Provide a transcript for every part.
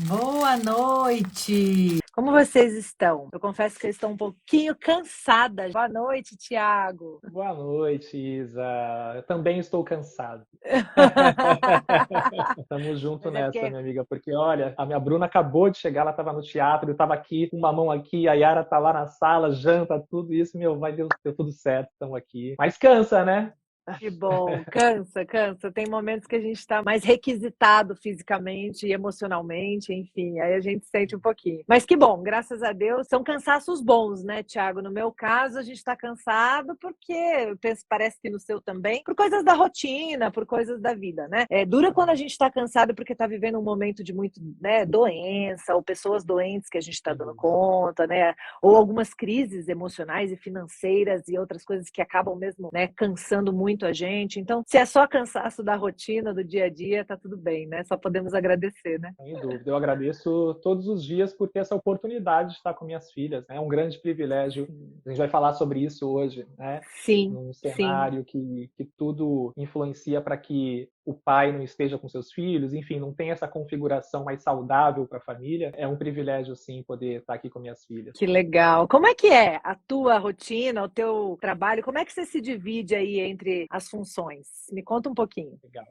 Boa noite! Como vocês estão? Eu confesso que eu estou um pouquinho cansada. Boa noite, Tiago. Boa noite, Isa. Eu também estou cansado. Tamo junto Mas é nessa, porque minha amiga, porque olha, a minha Bruna acabou de chegar, ela estava no teatro, eu estava aqui, uma mão aqui, a Yara tá lá na sala, janta, tudo isso, meu, vai, deu tudo certo, estamos aqui. Mas cansa, né? que bom, cansa, cansa. Tem momentos que a gente está mais requisitado fisicamente e emocionalmente, enfim, aí a gente sente um pouquinho. Mas que bom, graças a Deus, são cansaços bons, né, Tiago? No meu caso, a gente está cansado porque, eu penso, parece que no seu também, por coisas da rotina, por coisas da vida, né? É dura quando a gente está cansado porque está vivendo um momento de muito, né, doença, ou pessoas doentes que a gente está Sem dando dúvida. conta, né? Ou algumas crises emocionais e financeiras e outras coisas que acabam mesmo, né, cansando muito a gente. Então, se é só cansaço da rotina, do dia a dia, tá tudo bem, né? Só podemos agradecer, né? Sem dúvida. Eu agradeço todos os dias por ter essa oportunidade de estar com minhas filhas. Né? É um grande privilégio. A gente vai falar sobre isso hoje, né? Sim, Num sim. cenário que tudo influencia para que o pai não esteja com seus filhos, enfim, não tem essa configuração mais saudável para a família. É um privilégio, sim, poder estar aqui com minhas filhas. Que legal. Como é que é a tua rotina, o teu trabalho? Como é que você se divide aí entre as funções? Me conta um pouquinho. Legal.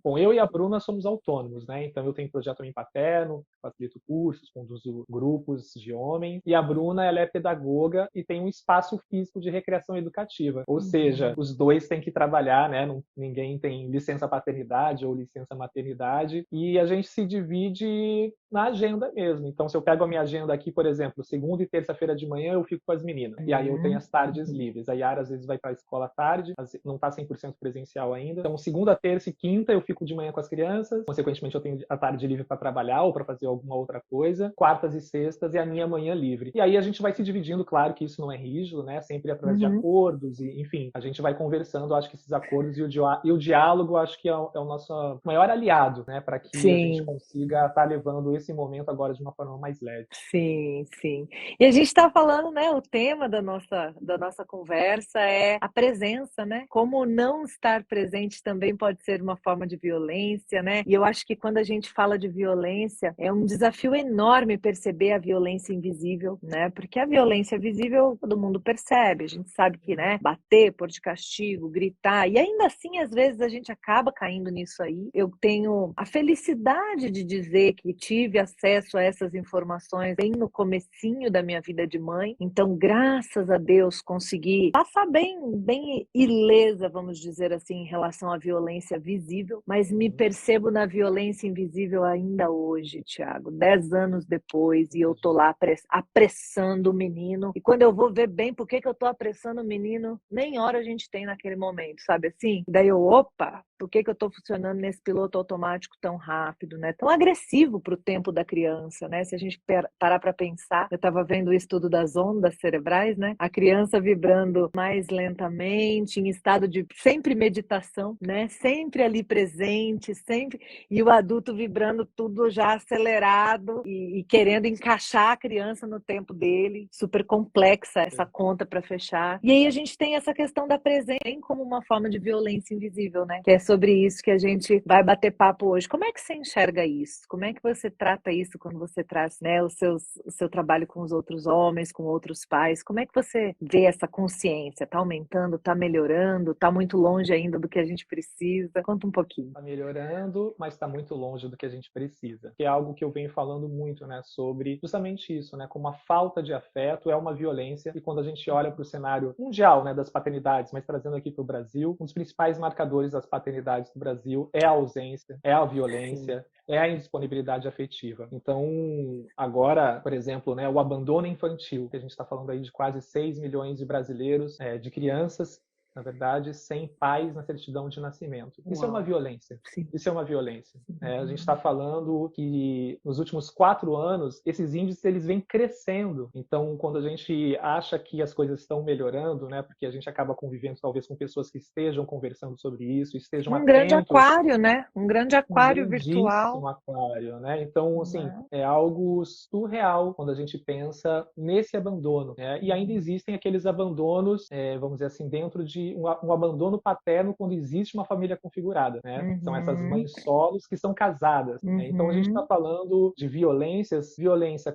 Bom, eu e a Bruna somos autônomos, né? Então eu tenho projeto Homem Paterno, facilito cursos, conduzo grupos de homens. E a Bruna, ela é pedagoga e tem um espaço físico de recreação educativa. Ou seja, os dois têm que trabalhar, né? Ninguém tem licença paternidade ou licença maternidade. E a gente se divide na agenda mesmo. Então, se eu pego a minha agenda aqui, por exemplo, segunda e terça-feira de manhã, eu fico com as meninas. E aí eu tenho as tardes livres. A Yara, às vezes, vai para a escola à tarde, não está 100% presencial ainda. Então, segunda, terça e quinta, eu fico de manhã com as crianças. Consequentemente, eu tenho a tarde livre para trabalhar ou para fazer alguma outra coisa. Quartas e sextas é a minha manhã livre. E aí a gente vai se dividindo, claro que isso não é rígido, né? Sempre através de Uhum. acordos e, enfim, a gente vai conversando. Acho que esses acordos e o diálogo, acho que é o nosso maior aliado, né? Para que a gente Sim. consiga estar levando esse momento agora de uma forma mais leve. Sim, sim. E a gente está falando, né? O tema da nossa conversa é a presença, né? Como não estar presente também pode ser uma forma de violência, né? E eu acho que quando a gente fala de violência, é um desafio enorme perceber a violência invisível, né? Porque a violência visível todo mundo percebe, a gente sabe que, né? Bater, pôr de castigo, gritar, e ainda assim, às vezes, a gente acaba caindo nisso aí. Eu tenho a felicidade de dizer que tive acesso a essas informações bem no comecinho da minha vida de mãe. Então, graças a Deus, consegui passar bem ilesa, vamos dizer assim, em relação à violência visível, mas me percebo na violência invisível ainda hoje, Tiago, 10 anos depois, e eu tô lá apressando o menino. E quando eu vou ver bem por que eu tô apressando o menino, nem hora a gente tem naquele momento, sabe assim? Daí eu, opa, por que eu tô funcionando nesse piloto automático tão rápido, né? Tão agressivo para o tempo da criança, né? Se a gente parar para pensar, eu estava vendo o estudo das ondas cerebrais, né? A criança vibrando mais lentamente, em estado de sempre meditação, né? Sempre ali presente, sempre, e o adulto vibrando tudo já acelerado e querendo encaixar a criança no tempo dele, super complexa essa conta para fechar. E aí a gente tem essa questão da presença como uma forma de violência invisível, né? Que é sobre isso que a gente vai bater papo hoje. Como é que você enxerga isso? Como é que você trata isso quando você traz, né, o seu trabalho com os outros homens, com outros pais? Como é que você vê essa consciência? Tá aumentando, tá melhorando, tá muito longe ainda do que a gente precisa? Conta um pouquinho. Está melhorando, mas está muito longe do que a gente precisa. Que é algo que eu venho falando muito, né, sobre justamente isso, né, como a falta de afeto é uma violência. E quando a gente olha para o cenário mundial, né, das paternidades, mas trazendo aqui para o Brasil, um dos principais marcadores das paternidades do Brasil é a ausência, é a violência, é a indisponibilidade afetiva. Então, agora, por exemplo, né, o abandono infantil, que a gente está falando aí de quase 6 milhões de brasileiros, de crianças, na verdade, sem pais na certidão de nascimento. Isso é uma Uau. violência. Sim. Isso é uma violência. A gente está falando que nos últimos 4 anos esses índices eles vêm crescendo. Então, quando a gente acha que as coisas estão melhorando, né, porque a gente acaba convivendo talvez com pessoas que estejam conversando sobre isso, estejam Um grande atentos, aquário, né? Um grande um aquário virtual. grandíssimo aquário, né? Então, assim, Né? é algo surreal quando a gente pensa nesse abandono, né? E ainda existem aqueles abandonos, vamos dizer assim, dentro de um abandono paterno quando existe uma família configurada, né? São essas mães solos que são casadas, né? Então a gente está falando de violência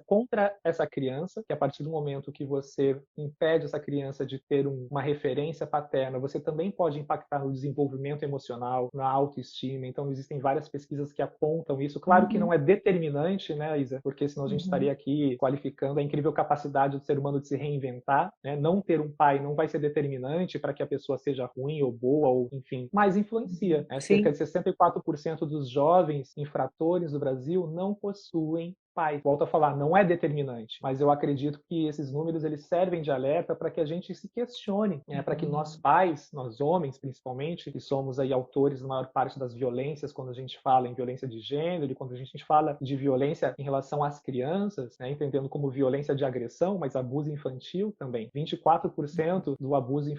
contra essa criança, que a partir do momento que você impede essa criança de ter uma referência paterna, você também pode impactar no desenvolvimento emocional, na autoestima. Então existem várias pesquisas que apontam isso. Claro que não é determinante, né, Isa? Porque senão a gente estaria aqui qualificando a incrível capacidade do ser humano de se reinventar, né? Não ter um pai não vai ser determinante para que a pessoa seja ruim ou boa, ou enfim, mas influencia, né? Cerca de 64% dos jovens infratores do Brasil não possuem pai. Volto a falar, não é determinante, mas eu acredito que esses números eles servem de alerta para que a gente se questione, né? Para que nós pais, nós homens principalmente, que somos aí autores da maior parte das violências, quando a gente fala em violência de gênero, e quando a gente fala de violência em relação às crianças, né? Entendendo como violência de agressão, mas abuso infantil também. 24% do abuso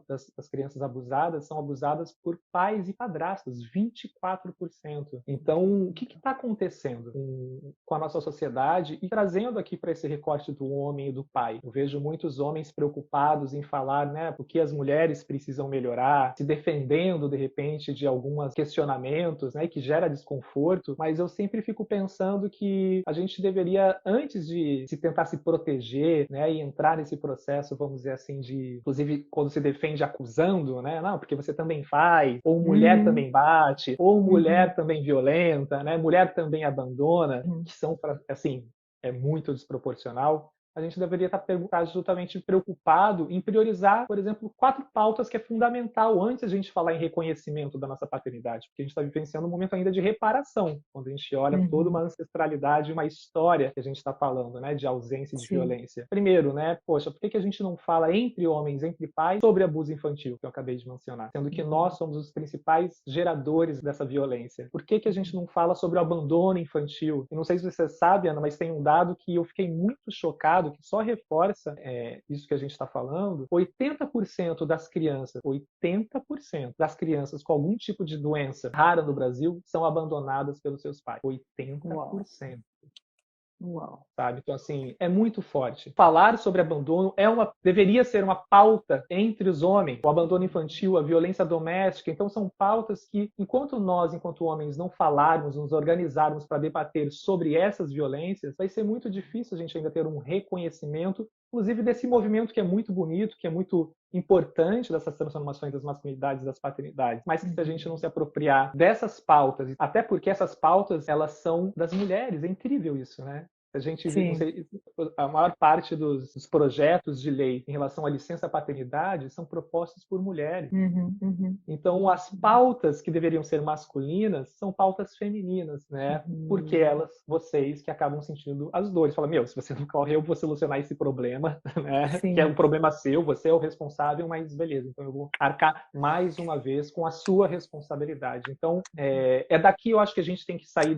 das crianças abusadas são abusadas por pais e padrastos, 24%. Então, o que está acontecendo com a nossa sociedade? E trazendo aqui para esse recorte do homem e do pai, eu vejo muitos homens preocupados em falar, né, o que as mulheres precisam melhorar, se defendendo de repente de alguns questionamentos, né, que gera desconforto, mas eu sempre fico pensando que a gente deveria, antes de se tentar se proteger, né, e entrar nesse processo, vamos dizer assim, de, inclusive quando se defende acusando, né, não, porque você também faz, ou mulher também bate, ou mulher também violenta, né, mulher também abandona, que são, assim, é muito desproporcional. A gente deveria estar justamente preocupado em priorizar, por exemplo, 4 pautas que é fundamental antes de a gente falar em reconhecimento da nossa paternidade, porque a gente está vivenciando um momento ainda de reparação, quando a gente olha toda uma ancestralidade, uma história que a gente está falando, né, de ausência e de violência. Primeiro, né, poxa, por que a gente não fala entre homens, entre pais, sobre abuso infantil, que eu acabei de mencionar, sendo que nós somos os principais geradores dessa violência? Por que a gente não fala sobre o abandono infantil? E não sei se você sabe, Ana, mas tem um dado que eu fiquei muito chocado, que só reforça isso que a gente está falando. 80% das crianças, 80% das crianças com algum tipo de doença rara no Brasil são abandonadas pelos seus pais. 80%. Uau. Sabe? Então, assim, é muito forte. Falar sobre abandono deveria ser uma pauta entre os homens. O abandono infantil, a violência doméstica. Então, são pautas que, enquanto homens, não falarmos, nos organizarmos para debater sobre essas violências, vai ser muito difícil a gente ainda ter um reconhecimento, inclusive desse movimento que é muito bonito, que é muito importante, dessas transformações das masculinidades e das paternidades, mas que se a gente não se apropriar dessas pautas, até porque essas pautas, elas são das mulheres, é incrível isso, né? A gente vê, a maior parte dos projetos de lei em relação à licença paternidade são propostos por mulheres. Então, as pautas que deveriam ser masculinas são pautas femininas, né? Porque vocês que acabam sentindo as dores. Fala, se você não corre, eu vou solucionar esse problema, né? Que é um problema seu, você é o responsável, mas beleza, então eu vou arcar mais uma vez com a sua responsabilidade. Então, é daqui eu acho que a gente tem que sair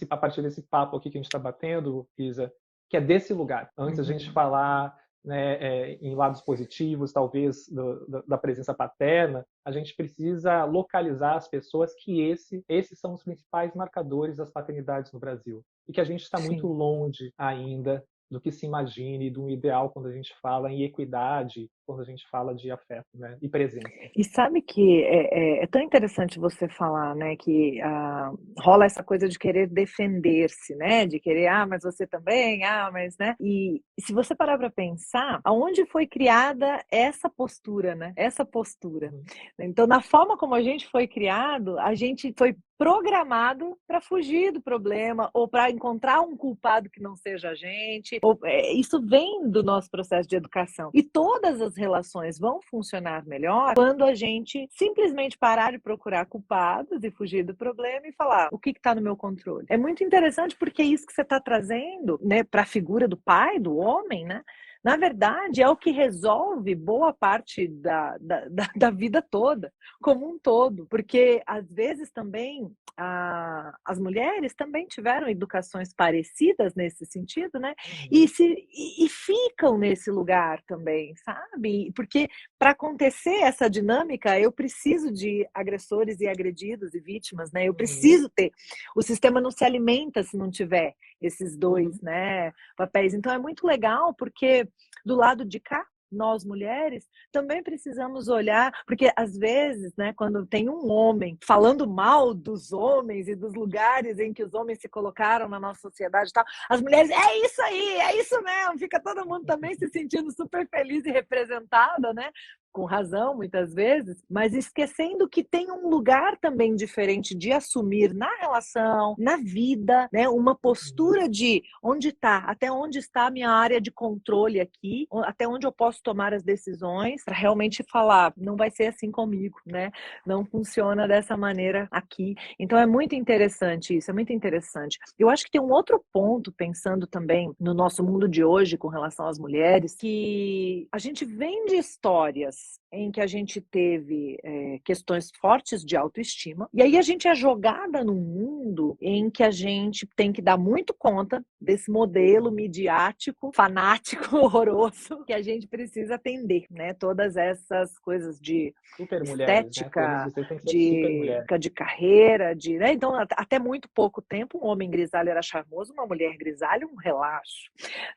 a partir desse papo aqui que a gente está batendo, Isa, que é desse lugar. Antes a gente falar, né, em lados positivos, talvez, da presença paterna, a gente precisa localizar as pessoas que esses são os principais marcadores das paternidades no Brasil. E que a gente está muito longe ainda do que se imagine, do ideal quando a gente fala em equidade, quando a gente fala de afeto, né, e presença. E sabe que é tão interessante você falar, né, que rola essa coisa de querer defender-se, né, de querer, mas você também, mas, né, e se você parar para pensar, aonde foi criada essa postura, né, essa postura. Então, na forma como a gente foi criado, a gente foi programado para fugir do problema ou para encontrar um culpado que não seja a gente. Isso vem do nosso processo de educação. E todas as relações vão funcionar melhor quando a gente simplesmente parar de procurar culpados e fugir do problema e falar o que está no meu controle. É muito interessante porque isso que você está trazendo, né, para a figura do pai, do homem, né? Na verdade, é o que resolve boa parte da vida toda, como um todo. Porque, às vezes, também, as mulheres também tiveram educações parecidas nesse sentido, né? E ficam nesse lugar também, sabe? Porque, para acontecer essa dinâmica, eu preciso de agressores e agredidos e vítimas, né? Eu preciso ter. O sistema não se alimenta se não tiver esses dois, né, papéis. Então, é muito legal porque do lado de cá, nós mulheres também precisamos olhar, porque às vezes, né, quando tem um homem falando mal dos homens e dos lugares em que os homens se colocaram na nossa sociedade e tal, as mulheres, é isso aí, é isso mesmo, fica todo mundo também se sentindo super feliz e representada, né? Com razão, muitas vezes, mas esquecendo que tem um lugar também diferente de assumir na relação, na vida, né? Uma postura de onde está, até onde está a minha área de controle aqui, até onde eu posso tomar as decisões para realmente falar, não vai ser assim comigo, né? Não funciona dessa maneira aqui. Então é muito interessante isso, é muito interessante. Eu acho que tem um outro ponto, pensando também no nosso mundo de hoje com relação às mulheres, que a gente vem de histórias em que a gente teve questões fortes de autoestima, e aí a gente é jogada num mundo em que a gente tem que dar muito conta desse modelo midiático, fanático, horroroso, que a gente precisa atender, né? Todas essas coisas de Super mulheres, né? Todas estética, vocês têm que ser super mulheres. de carreira, né? Então, até muito pouco tempo, um homem grisalho era charmoso, uma mulher grisalha, um relaxo,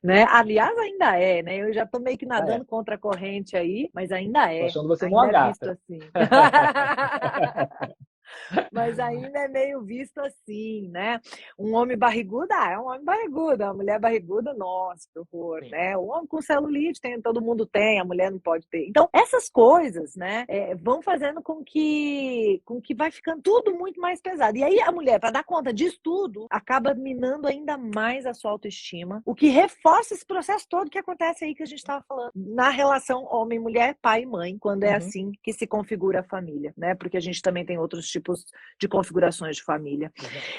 né? Aliás, ainda é, né? Eu já tô meio que nadando contra a corrente aí, mas ainda Tô é. achando você Ainda uma é visto gata. assim. Mas ainda é meio visto assim, né? Um homem barrigudo, é um homem barrigudo. Uma mulher barriguda, nossa, que horror, Sim. né? O homem com celulite, todo mundo tem, a mulher não pode ter. Então, essas coisas, né, vão fazendo com que vai ficando tudo muito mais pesado. E aí a mulher, para dar conta disso tudo, acaba minando ainda mais a sua autoestima, o que reforça esse processo todo que acontece aí que a gente estava falando, na relação homem-mulher, pai e mãe, quando é assim que se configura a família, né? Porque a gente também tem outros tipos de configurações de família.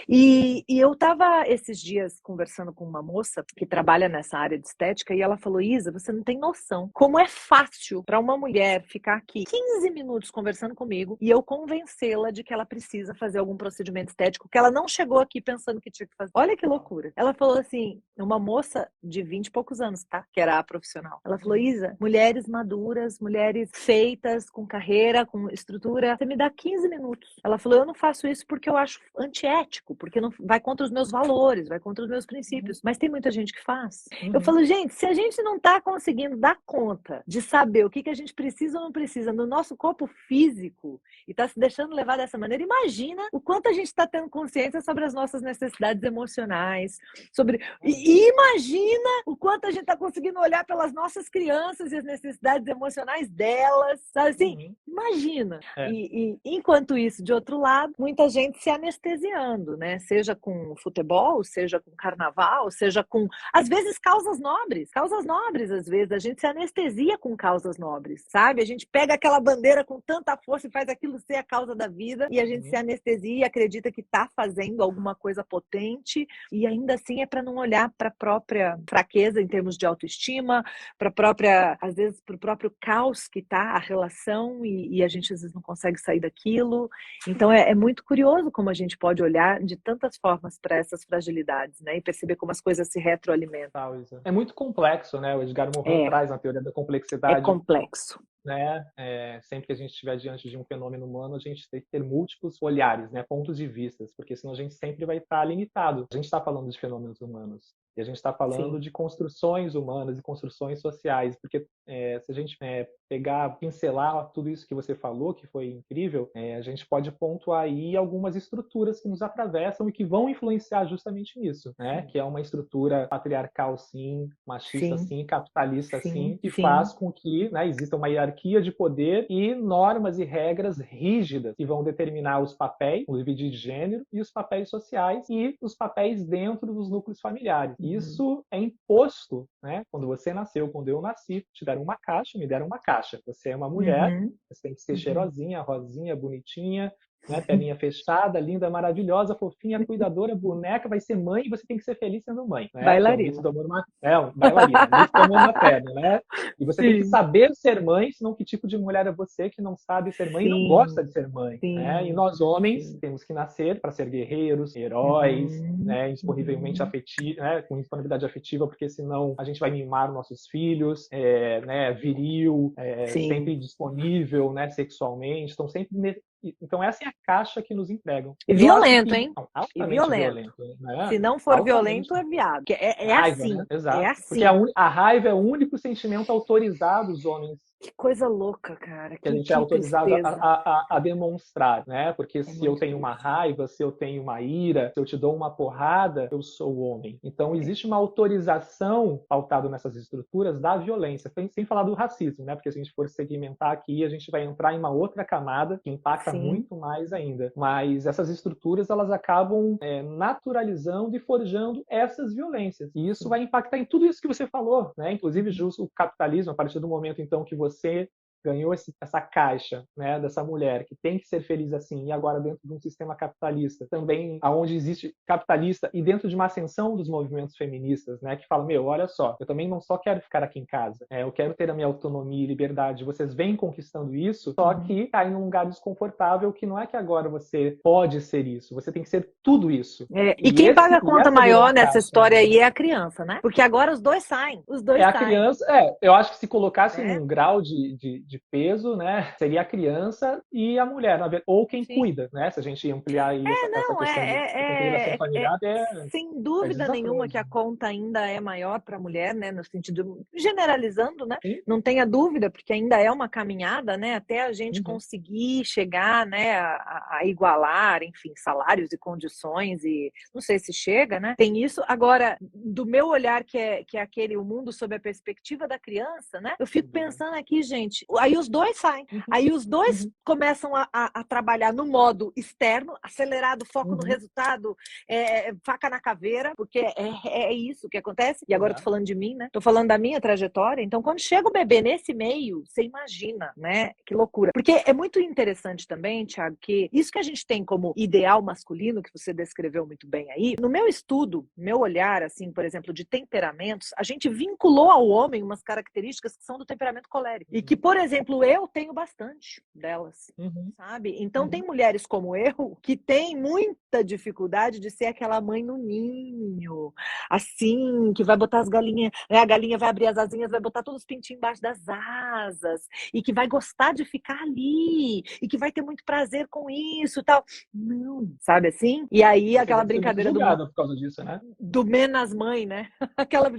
E eu estava esses dias conversando com uma moça que trabalha nessa área de estética e ela falou, Isa, você não tem noção como é fácil para uma mulher ficar aqui 15 minutos conversando comigo e eu convencê-la de que ela precisa fazer algum procedimento estético, que ela não chegou aqui pensando que tinha que fazer. Olha que loucura. Ela falou assim, uma moça de 20 e poucos anos, tá? Que era a profissional. Ela falou, Isa, mulheres maduras, mulheres feitas, com carreira, com estrutura, você me dá 15 minutos. Ela falou, eu não faço isso porque eu acho antiético, porque não vai contra os meus valores, vai contra os meus princípios. Mas tem muita gente que faz. Eu falo, gente, se a gente não está conseguindo dar conta de saber o que a gente precisa ou não precisa no nosso corpo físico e está se deixando levar dessa maneira, imagina o quanto a gente está tendo consciência sobre as nossas necessidades emocionais, e imagina o quanto a gente está conseguindo olhar pelas nossas crianças e as necessidades emocionais delas, sabe assim? Imagina. E enquanto isso, de outro lado, muita gente se anestesiando, né? Seja com futebol, seja com carnaval, seja com, às vezes, causas nobres, às vezes, a gente se anestesia com causas nobres, sabe? A gente pega aquela bandeira com tanta força e faz aquilo ser a causa da vida, e a gente se anestesia e acredita que está fazendo alguma coisa potente, e ainda assim é para não olhar para a própria fraqueza em termos de autoestima, para a própria, às vezes, para o próprio caos que está a relação, e a gente às vezes não consegue sair daquilo. Então é muito curioso como a gente pode olhar de tantas formas para essas fragilidades, né? E perceber como as coisas se retroalimentam. É muito complexo, né? O Edgar Morin traz na teoria da É complexidade, complexo. né? Sempre que a gente estiver diante de um fenômeno humano, a gente tem que ter múltiplos olhares, né? Pontos de vistas, porque senão a gente sempre vai estar limitado. A gente está falando de fenômenos humanos e a gente está falando Sim. de construções humanas e construções sociais, porque se a gente pegar, pincelar tudo isso que você falou, que foi incrível, a gente pode pontuar aí algumas estruturas que nos atravessam e que vão influenciar justamente nisso, né? Que é uma estrutura patriarcal, sim, machista, sim, capitalista, sim, que faz com que, né, exista uma hierarquia de poder e normas e regras rígidas que vão determinar os papéis, inclusive de gênero, e os papéis sociais e os papéis dentro dos núcleos familiares. Isso é imposto, né? Quando você nasceu, quando eu nasci, te deram uma caixa, me deram uma caixa. Você é uma mulher, você tem que ser cheirosinha, rosinha, bonitinha, né? Perninha fechada, linda, maravilhosa, fofinha, cuidadora, boneca, vai ser mãe e você tem que ser feliz sendo mãe, né? Que é o mito do amor materno, bailarina, mito do amor materno, né? E você tem que saber ser mãe, senão que tipo de mulher é você que não sabe ser mãe e não gosta de ser mãe, né? E nós homens temos que nascer para ser guerreiros, heróis, né? Disponivelmente afetivos, né? Com disponibilidade afetiva, porque senão a gente vai mimar nossos filhos, né? Viril, sempre disponível, né? Sexualmente, então sempre Então essa é a caixa que nos entregam. E Eu acho violento, que hein? não, E altamente violento. violento, né? Se não for Altamente. violento, é viado. É Raiva, assim. né? É Exato. assim. Porque a raiva é o único sentimento autorizado dos homens Que coisa louca, cara. que a Que, gente é que autorizado tristeza. a demonstrar, né? Porque se eu muito tenho uma triste. raiva, se eu tenho uma ira, se eu te dou uma porrada, eu sou o homem. Então existe uma autorização pautada nessas estruturas da violência, sem falar do racismo, né? Porque se a gente for segmentar aqui, a gente vai entrar em uma outra camada que impacta Sim. muito mais ainda. Mas essas estruturas, elas acabam naturalizando e forjando essas violências. E isso vai impactar em tudo isso que você falou, né? Inclusive, justo o capitalismo, a partir do momento, então, que você ganhou essa caixa, né, dessa mulher que tem que ser feliz assim, e agora dentro de um sistema capitalista também, aonde existe capitalista e dentro de uma ascensão dos movimentos feministas, né, que fala, olha só, eu também não só quero ficar aqui em casa, eu quero ter a minha autonomia e liberdade, vocês vêm conquistando isso, só que tá em um lugar desconfortável que não é que agora você pode ser isso, você tem que ser tudo isso. E quem paga a conta essa virou maior a nessa caixa, história né? aí é a criança, né? Porque agora os dois saem. Os dois A saem. criança, eu acho que se colocasse Né? num grau de peso, né, seria a criança e a mulher, ou quem Sim. cuida, né? Se a gente ampliar aí essa questão de consolidação familiar, sem dúvida nenhuma que a conta ainda é maior para a mulher, né? No sentido generalizando, né? Sim. Não tenha dúvida, porque ainda é uma caminhada, né? Até a gente conseguir chegar, né? A igualar, enfim, salários e condições e não sei se chega, né? Tem isso. Agora, do meu olhar que é aquele o mundo sob a perspectiva da criança, né? Eu fico pensando aqui, gente, aí os dois saem. Aí os dois começam a trabalhar no modo externo, acelerado, foco no resultado, faca na caveira, porque é isso que acontece. E agora eu tô falando de mim, né? Tô falando da minha trajetória. Então, quando chega o bebê nesse meio, você imagina, né? Que loucura. Porque é muito interessante também, Thiago, que isso que a gente tem como ideal masculino, que você descreveu muito bem aí, no meu estudo, meu olhar, assim, por exemplo, de temperamentos, a gente vinculou ao homem umas características que são do temperamento colérico. E que, por exemplo, eu tenho bastante delas, sabe? Então, tem mulheres como eu que têm muita dificuldade de ser aquela mãe no ninho, assim, que vai botar as galinhas, né? A galinha vai abrir as asinhas, vai botar todos os pintinhos embaixo das asas, e que vai gostar de ficar ali, e que vai ter muito prazer com isso e tal. Não, sabe assim? E aí, você aquela deve ser muito brincadeira julgada por causa disso, né? do menos mãe, né? Aquela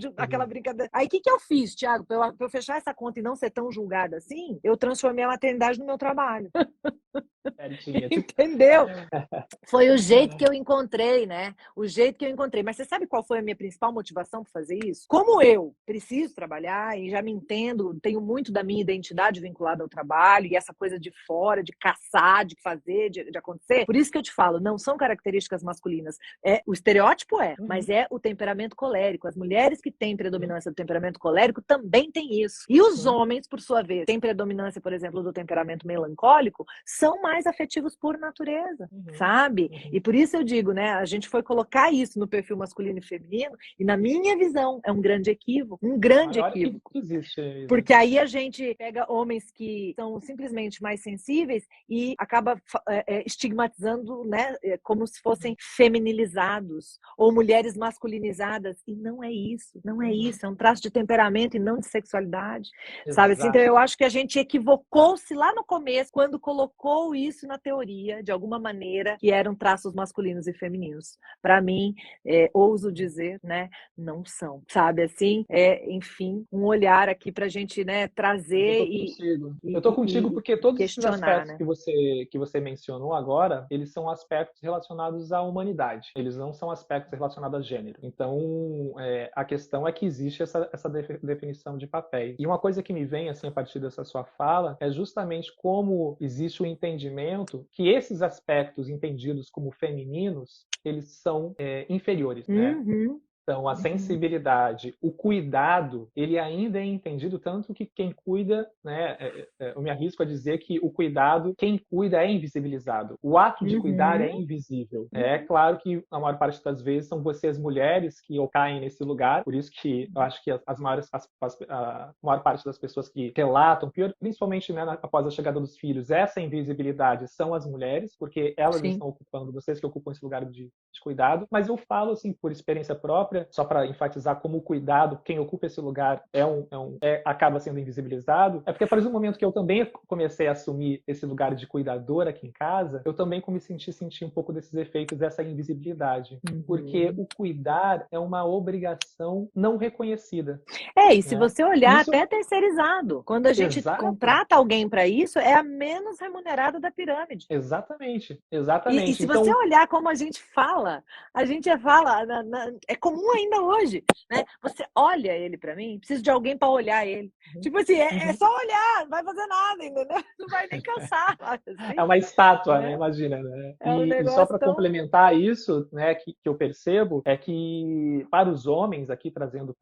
brincadeira. Aí o que eu fiz, Thiago? Pra eu fechar essa conta e não ser tão julgada assim, eu transformei a maternidade no meu trabalho. Entendeu? Foi o jeito que eu encontrei, né? O jeito que eu encontrei. Mas você sabe qual foi a minha principal motivação para fazer isso? Como eu preciso trabalhar e já me entendo, tenho muito da minha identidade vinculada ao trabalho e essa coisa de fora, de caçar, de fazer, de acontecer. Por isso que eu te falo, não são características masculinas. O estereótipo mas é o temperamento colérico. As mulheres que têm predominância do temperamento colérico também têm isso. E os homens, por sua vez, têm predominância, por exemplo, do temperamento melancólico, são mais afetivos por natureza, sabe? E por isso eu digo, né? A gente foi colocar isso no perfil masculino e feminino e, na minha visão, é um grande equívoco. Um grande equívoco. Que existe. Porque aí a gente pega homens que são simplesmente mais sensíveis e acaba estigmatizando, né? Como se fossem feminilizados ou mulheres masculinizadas. E não é isso. Não é isso. É um traço de temperamento e não de sexualidade. Sabe assim? Então eu acho que a gente equivocou-se lá no começo quando colocou isso na teoria, de alguma maneira, que eram traços masculinos e femininos. Para mim, ouso dizer, né? Não são. Sabe assim? Enfim, um olhar aqui para a gente, né, trazer eu tô contigo porque todos esses aspectos, né? que você mencionou agora, eles são aspectos relacionados à humanidade. Eles não são aspectos relacionados a gênero. Então, a questão é que existe essa definição de papéis. E uma coisa que me vem, assim, a partir dessa sua fala, é justamente como existe o entendimento que esses aspectos entendidos como femininos, eles são inferiores, né? Então, a sensibilidade, o cuidado, ele ainda é entendido tanto que quem cuida, né, eu me arrisco a dizer que o cuidado, quem cuida é invisibilizado. O ato de cuidar é invisível. É claro que a maior parte das vezes são vocês mulheres que caem nesse lugar, por isso que eu acho que a maior parte das pessoas que relatam, principalmente, né, após a chegada dos filhos, essa invisibilidade são as mulheres, porque elas estão ocupando, vocês que ocupam esse lugar de cuidado. Mas eu falo, assim, por experiência própria, palavra, só para enfatizar como o cuidado, quem ocupa esse lugar acaba sendo invisibilizado, é porque a partir do momento que eu também comecei a assumir esse lugar de cuidador aqui em casa, eu também comecei a sentir um pouco desses efeitos dessa invisibilidade. Porque o cuidar é uma obrigação não reconhecida. E se você olhar, até terceirizado. Quando a gente Exato. contrata alguém para isso, é a menos remunerada da pirâmide. Exatamente. E se você olhar como a gente fala, é comum ainda hoje, né? Você olha ele para mim, preciso de alguém para olhar ele. Tipo assim, é só olhar, não vai fazer nada, entendeu? Não vai nem cansar. Assim. É uma estátua, né? Imagina, né? E só para complementar isso, né, que eu percebo, é que para os homens, aqui trazendo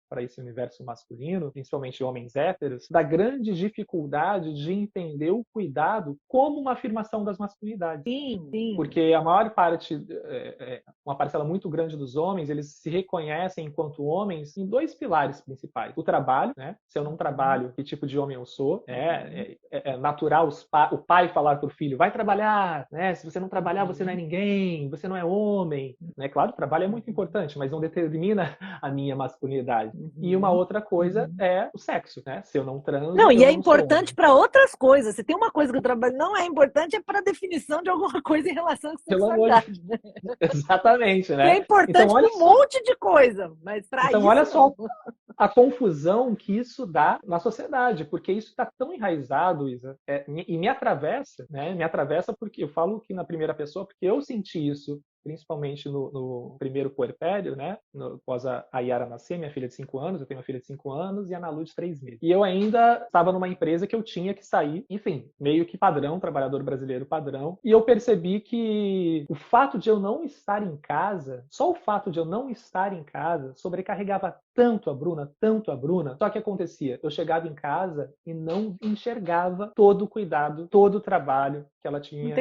para esse universo masculino, principalmente homens héteros, da grande dificuldade de entender o cuidado como uma afirmação das masculinidades. Sim. Porque a maior parte, uma parcela muito grande dos homens, eles se reconhecem enquanto homens em dois pilares principais. O trabalho, né? Se eu não trabalho, que tipo de homem eu sou? É natural o pai falar para o filho, vai trabalhar, né? Se você não trabalhar, você não é ninguém, você não é homem. Né? Claro, o trabalho é muito importante, mas não determina a minha masculinidade. E uma outra coisa é o sexo, né? Se eu não transo, não, e é não importante para outras coisas. Se tem uma coisa que o trabalho não é importante, é para a definição de alguma coisa em relação à sexualidade. Exatamente, né? E é importante para um monte de coisa, mas para então, isso olha só a confusão que isso dá na sociedade, porque isso está tão enraizado, Isa, e me atravessa, né? Me atravessa porque eu falo que na primeira pessoa, porque eu senti isso principalmente no primeiro puerpério, né? Após a Yara nascer, minha filha de 5 anos, eu tenho uma filha de 5 anos e a Ana Lu de 3 meses. E eu ainda estava numa empresa que eu tinha que sair, enfim, meio que padrão, trabalhador brasileiro padrão, e eu percebi que o fato de eu não estar em casa, só o fato de eu não estar em casa, sobrecarregava tanto a Bruna, só que acontecia, eu chegava em casa e não enxergava todo o cuidado, todo o trabalho que ela tinha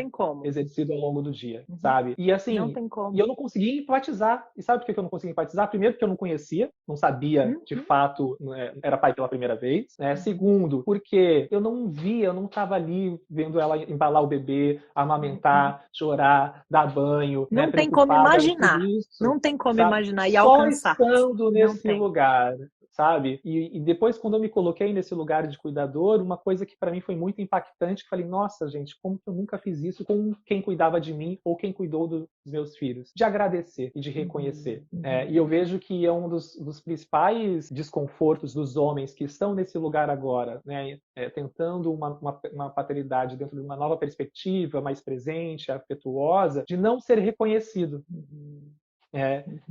exercido ao longo do dia, sabe? E assim, não tem como. E eu não conseguia empatizar. E sabe por que eu não conseguia empatizar? Primeiro, porque eu não conhecia, não sabia de fato, era pai pela primeira vez. Né? Segundo, porque eu não via, eu não estava ali vendo ela embalar o bebê, amamentar, chorar, dar banho. Não né? tem como imaginar. Isso, não tem como sabe? imaginar e alcançar. Só estando nesse lugar. Sabe? E depois, quando eu me coloquei nesse lugar de cuidador, uma coisa que para mim foi muito impactante, que falei, nossa, gente, como que eu nunca fiz isso com quem cuidava de mim ou quem cuidou dos meus filhos? De agradecer e de reconhecer. E eu vejo que é um dos principais desconfortos dos homens que estão nesse lugar agora, né? Tentando uma paternidade dentro de uma nova perspectiva, mais presente, afetuosa, de não ser reconhecido.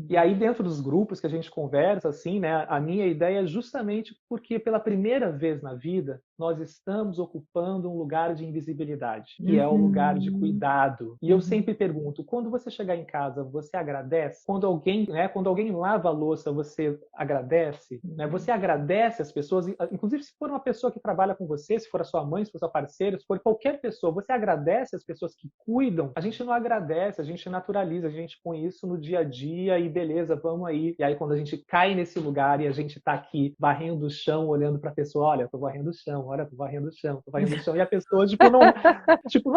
E aí dentro dos grupos que a gente conversa, assim, né, a minha ideia é justamente porque pela primeira vez na vida nós estamos ocupando um lugar de invisibilidade, que é o lugar de cuidado. E eu sempre pergunto, quando você chegar em casa, você agradece? Quando alguém lava a louça, você agradece? Né? Você agradece as pessoas, inclusive se for uma pessoa que trabalha com você, se for a sua mãe, se for sua parceira, se for qualquer pessoa, você agradece as pessoas que cuidam? A gente não agradece, a gente naturaliza, a gente põe isso no dia a dia e beleza, vamos aí. E aí quando a gente cai nesse lugar e a gente tá aqui varrendo o chão, olhando pra pessoa, olha, tô varrendo o chão, olha, tô varrendo o chão, e a pessoa, não,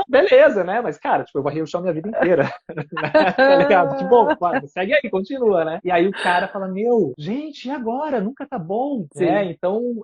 beleza, né? Mas, cara, eu varri o chão minha vida inteira. Tá ligado? Bom, segue aí, continua, né? E aí o cara fala, meu, gente, e agora? Nunca tá bom. Então,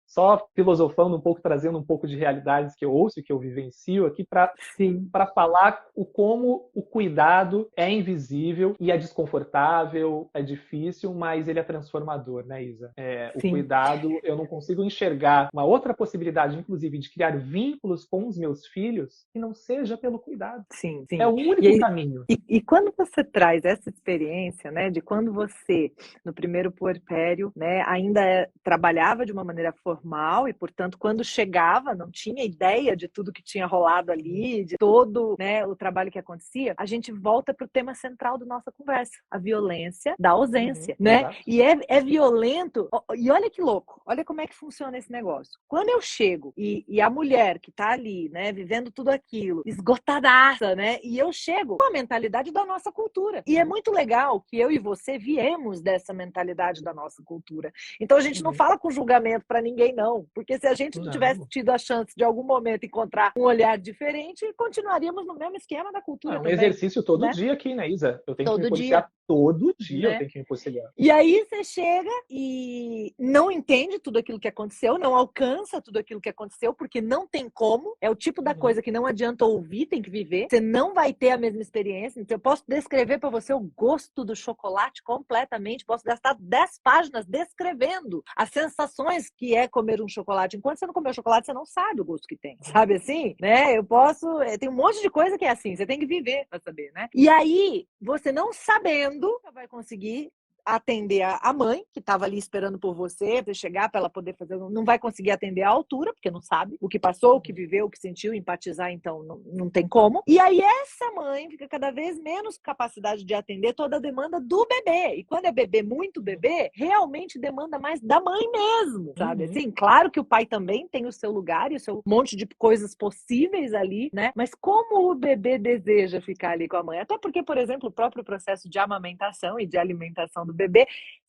só filosofando um pouco, trazendo um pouco de realidades que eu ouço e que eu vivencio aqui para falar como o cuidado é invisível e é desconfortável, é difícil, mas ele é transformador, né, Isa? O cuidado, eu não consigo enxergar uma outra possibilidade, inclusive, de criar vínculos com os meus filhos que não seja pelo cuidado. Sim. É o único caminho. E quando você traz essa experiência, né, de quando você, no primeiro puerpério, né, ainda trabalhava de uma maneira formal e, portanto, quando chegava, não tinha ideia de tudo que tinha rolado ali, de todo, né, o trabalho que acontecia, a gente volta para o tema central da nossa conversa, a violência da ausência, né? Exato. E é violento, e olha que louco, olha como é que funciona esse negócio. Quando eu chego e a mulher que tá ali, né, vivendo tudo aquilo, esgotadaça, né, e eu chego com a mentalidade da nossa cultura. E é muito legal que eu e você viemos dessa mentalidade da nossa cultura. Então a gente não fala com julgamento para ninguém, não, porque se a gente não tivesse tido a chance de algum momento encontrar um olhar diferente, continuaríamos no mesmo esquema da cultura. É um exercício todo dia aqui, né, Isa? Eu tenho que me policiar todo dia eu né? tenho que me policiar. E aí você chega e não entende tudo aquilo que aconteceu, não alcança tudo aquilo que aconteceu, porque não tem como. É o tipo da coisa que não adianta ouvir, tem que viver. Você não vai ter a mesma experiência. Então, eu posso descrever para você o gosto do chocolate completamente. Posso gastar 10 páginas descrevendo as sensações que é comer um chocolate. Enquanto você não comer o chocolate, você não sabe o gosto que tem. Sabe assim? Né? Eu posso... Tem um monte de coisa que é assim. Você tem que viver para saber, né? E aí, você não sabendo, você vai conseguir atender a mãe, que estava ali esperando por você chegar para ela poder fazer, não vai conseguir atender à altura, porque não sabe o que passou, o que viveu, o que sentiu, empatizar, então não tem como. E aí essa mãe fica cada vez menos capacidade de atender toda a demanda do bebê. E quando é bebê, muito bebê, realmente demanda mais da mãe mesmo, sabe? Assim, claro que o pai também tem o seu lugar e o seu monte de coisas possíveis ali, né? Mas como o bebê deseja ficar ali com a mãe? Até porque, por exemplo, o próprio processo de amamentação e de alimentação do bebê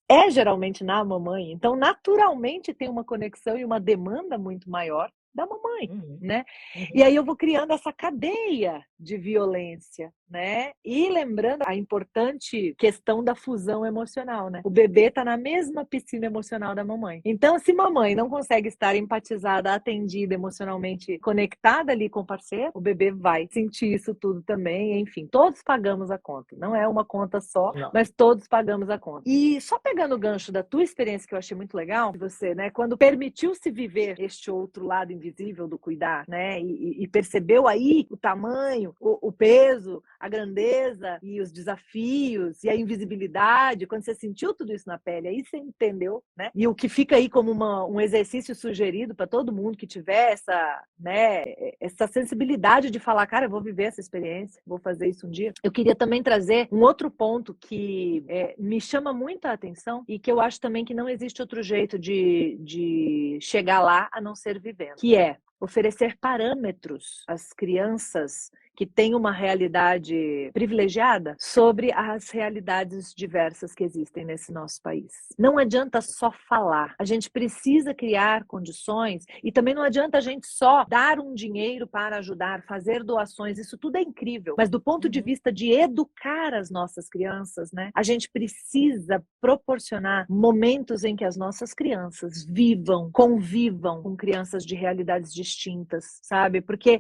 é geralmente na mamãe. Então, naturalmente, tem uma conexão e uma demanda muito maior da mamãe, né? E aí eu vou criando essa cadeia de violência, né? E lembrando a importante questão da fusão emocional, né? O bebê tá na mesma piscina emocional da mamãe. Então, se mamãe não consegue estar empatizada, atendida, emocionalmente conectada ali com o parceiro, o bebê vai sentir isso tudo também. Enfim, todos pagamos a conta. Não é uma conta só, mas todos pagamos a conta. E só pegando o gancho da tua experiência, que eu achei muito legal, você, né? Quando permitiu-se viver este outro lado invisível do cuidar, né? E percebeu aí o tamanho, o peso, a grandeza e os desafios e a invisibilidade, quando você sentiu tudo isso na pele, aí você entendeu, né? E o que fica aí como um exercício sugerido para todo mundo que tiver essa, né, essa sensibilidade de falar, cara, eu vou viver essa experiência, vou fazer isso um dia. Eu queria também trazer um outro ponto que me chama muito a atenção e que eu acho também que não existe outro jeito de chegar lá a não ser vivendo, que é oferecer parâmetros às crianças que têm uma realidade privilegiada sobre as realidades diversas que existem nesse nosso país. Não adianta só falar, a gente precisa criar condições e também não adianta a gente só dar um dinheiro para ajudar, fazer doações, isso tudo é incrível, mas do ponto de vista de educar as nossas crianças, né, a gente precisa proporcionar momentos em que as nossas crianças vivam, convivam com crianças de realidades distintas, sabe? Porque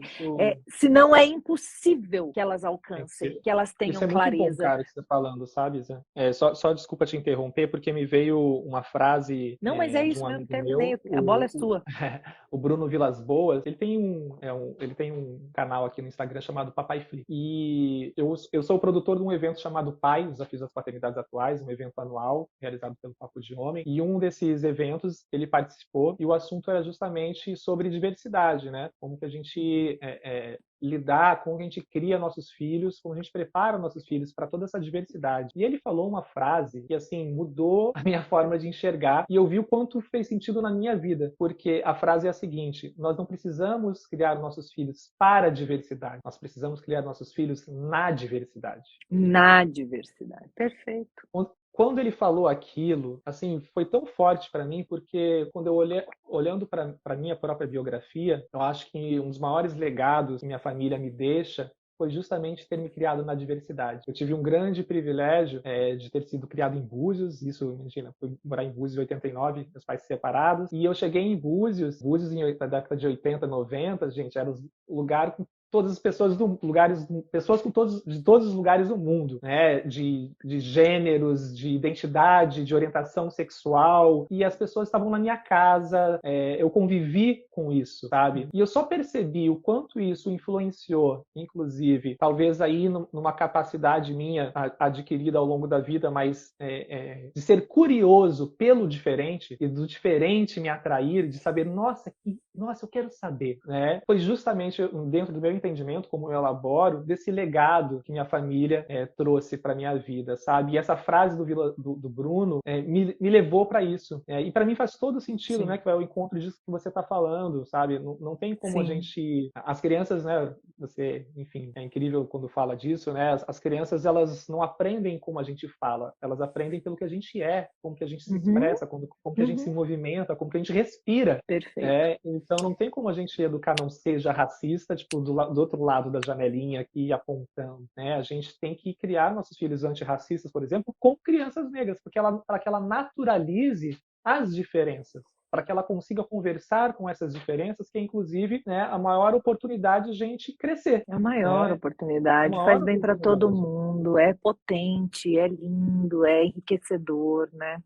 senão é impossível que elas alcancem, que elas tenham isso é clareza. muito bom, cara, que você tá falando, sabe, Zé? Só desculpa te interromper, porque me veio uma frase não, mas é de isso um mesmo, amigo terminei, meu, a bola é sua. o Bruno Vilas Boas. Ele tem um canal aqui no Instagram chamado Papai Flip. E eu sou o produtor de um evento chamado PAI, Desafios das Paternidades Atuais, um evento anual realizado pelo Papo de Homem. E um desses eventos ele participou e o assunto era justamente sobre diversidade, né? Como que a gente lidar, como a gente cria nossos filhos, como a gente prepara nossos filhos para toda essa diversidade. E ele falou uma frase que, assim, mudou a minha forma de enxergar e eu vi o quanto fez sentido na minha vida, porque a frase é a seguinte: nós não precisamos criar nossos filhos para a diversidade, nós precisamos criar nossos filhos na diversidade. Na diversidade, perfeito. Quando ele falou aquilo, assim, foi tão forte para mim, porque quando eu olhando para minha própria biografia, eu acho que um dos maiores legados que minha família me deixa foi justamente ter me criado na diversidade. Eu tive um grande privilégio de ter sido criado em Búzios, isso, imagina, fui morar em Búzios em 89, meus pais separados, e eu cheguei em Búzios na década de 80, 90, gente, era o lugar com todas as pessoas pessoas de todos os lugares do mundo, né? De gêneros, de identidade, de orientação sexual, e as pessoas estavam na minha casa, eu convivi com isso, sabe? E eu só percebi o quanto isso influenciou, inclusive, talvez aí numa capacidade minha adquirida ao longo da vida, mas de ser curioso pelo diferente e do diferente me atrair, de saber, nossa, eu quero saber, né? Foi justamente dentro do meu entendimento, como eu elaboro, desse legado que minha família trouxe para minha vida, sabe? E essa frase do Bruno me levou para isso. E para mim faz todo sentido, Sim. né? Que é o encontro disso que você está falando, sabe? Não tem como a gente... As crianças, né? Você, enfim, é incrível quando fala disso, né? As crianças, elas não aprendem como a gente fala, elas aprendem pelo que a gente é, como que a gente se expressa, como que a gente se movimenta, como que a gente respira. Perfeito. Então não tem como a gente educar não seja racista, tipo, do do outro lado da janelinha aqui apontando, né? A gente tem que criar nossos filhos antirracistas, por exemplo, com crianças negras, para que ela naturalize as diferenças, para que ela consiga conversar com essas diferenças, que é, inclusive, né, a maior oportunidade de a gente crescer. É a maior Né? oportunidade, É a faz maior bem para todo oportunidade. mundo, é potente, é lindo, é enriquecedor, né?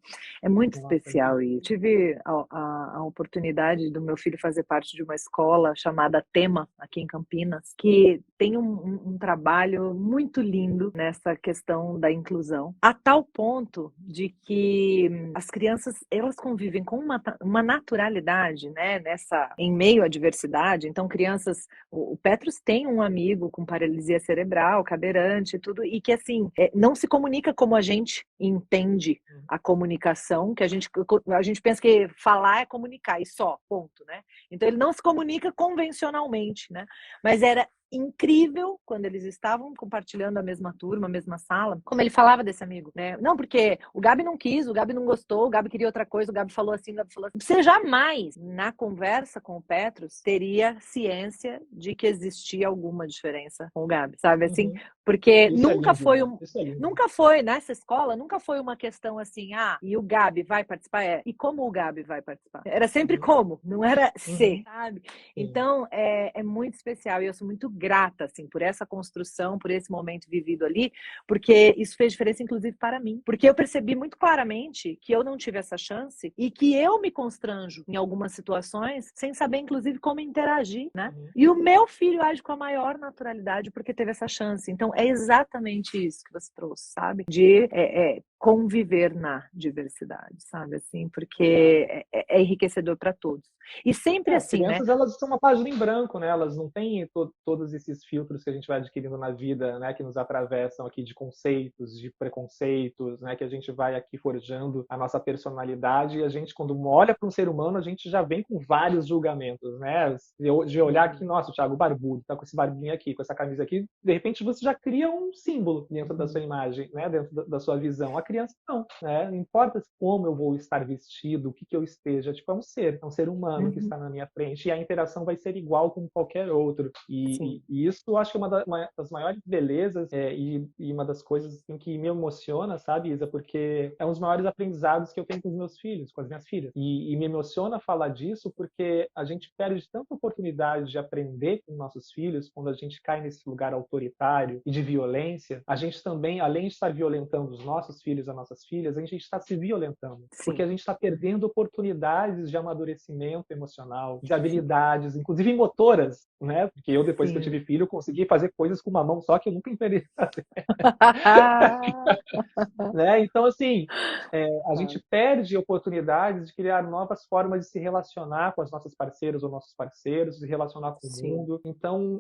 É muito Nossa, especial isso. Tive a oportunidade do meu filho fazer parte de uma escola chamada Tema, aqui em Campinas, que tem um trabalho muito lindo nessa questão da inclusão, a tal ponto de que as crianças, elas convivem com uma naturalidade, né, em meio à diversidade. Então, crianças, o Petrus tem um amigo com paralisia cerebral, cadeirante e tudo, e que, assim, não se comunica como a gente entende a comunicação, que a gente pensa que falar é comunicar, e só, ponto, né? Então, ele não se comunica convencionalmente, né? Mas era incrível quando eles estavam compartilhando a mesma turma, a mesma sala, como ele falava desse amigo, né? Não, porque o Gabi não quis, o Gabi não gostou, o Gabi queria outra coisa, o Gabi falou assim, o Gabi falou assim. Você jamais, na conversa com o Petrus, teria ciência de que existia alguma diferença com o Gabi, sabe assim? Porque Isso é lindo, né? Isso é lindo. nunca foi, nessa escola, nunca foi uma questão assim, e o Gabi vai participar? E como o Gabi vai participar? Era sempre como, não era se, sabe? Então, é muito especial e eu sou muito grata, assim, por essa construção, por esse momento vivido ali, porque isso fez diferença, inclusive, para mim. Porque eu percebi muito claramente que eu não tive essa chance e que eu me constranjo em algumas situações sem saber, inclusive, como interagir, né? E o meu filho age com a maior naturalidade porque teve essa chance. Então, é exatamente isso que você trouxe, sabe? De conviver na diversidade, sabe? Assim, porque é enriquecedor para todos. E sempre assim, as crianças, né? elas são uma página em branco, né? Elas não têm todos esses filtros que a gente vai adquirindo na vida, né? Que nos atravessam aqui de conceitos, de preconceitos, né? Que a gente vai aqui forjando a nossa personalidade e a gente, quando olha para um ser humano, a gente já vem com vários julgamentos, né? De olhar aqui, nossa, o Thiago barbudo, tá com esse barbinho aqui, com essa camisa aqui, de repente você já cria um símbolo dentro da sua imagem, né? Dentro da sua visão. A criança não, né? Não importa como eu vou estar vestido, o que eu esteja, tipo, é um ser humano que está na minha frente, e a interação vai ser igual com qualquer outro. E isso eu acho que é uma das maiores belezas e uma das coisas assim, que me emociona, sabe, Isa? Porque é um dos maiores aprendizados que eu tenho com os meus filhos, com as minhas filhas. E me emociona falar disso porque a gente perde tanta oportunidade de aprender com nossos filhos quando a gente cai nesse lugar autoritário e de violência. A gente também, além de estar violentando os nossos filhos, as nossas filhas, a gente está se violentando. Porque a gente está perdendo oportunidades de amadurecimento emocional, de habilidades, inclusive motoras, né? Porque eu, depois que eu tive filho, consegui fazer coisas com uma mão só que eu nunca entendi fazer. Né? Então, assim, a gente perde oportunidades de criar novas formas de se relacionar com as nossas parceiras ou nossos parceiros, de se relacionar com o mundo. Então,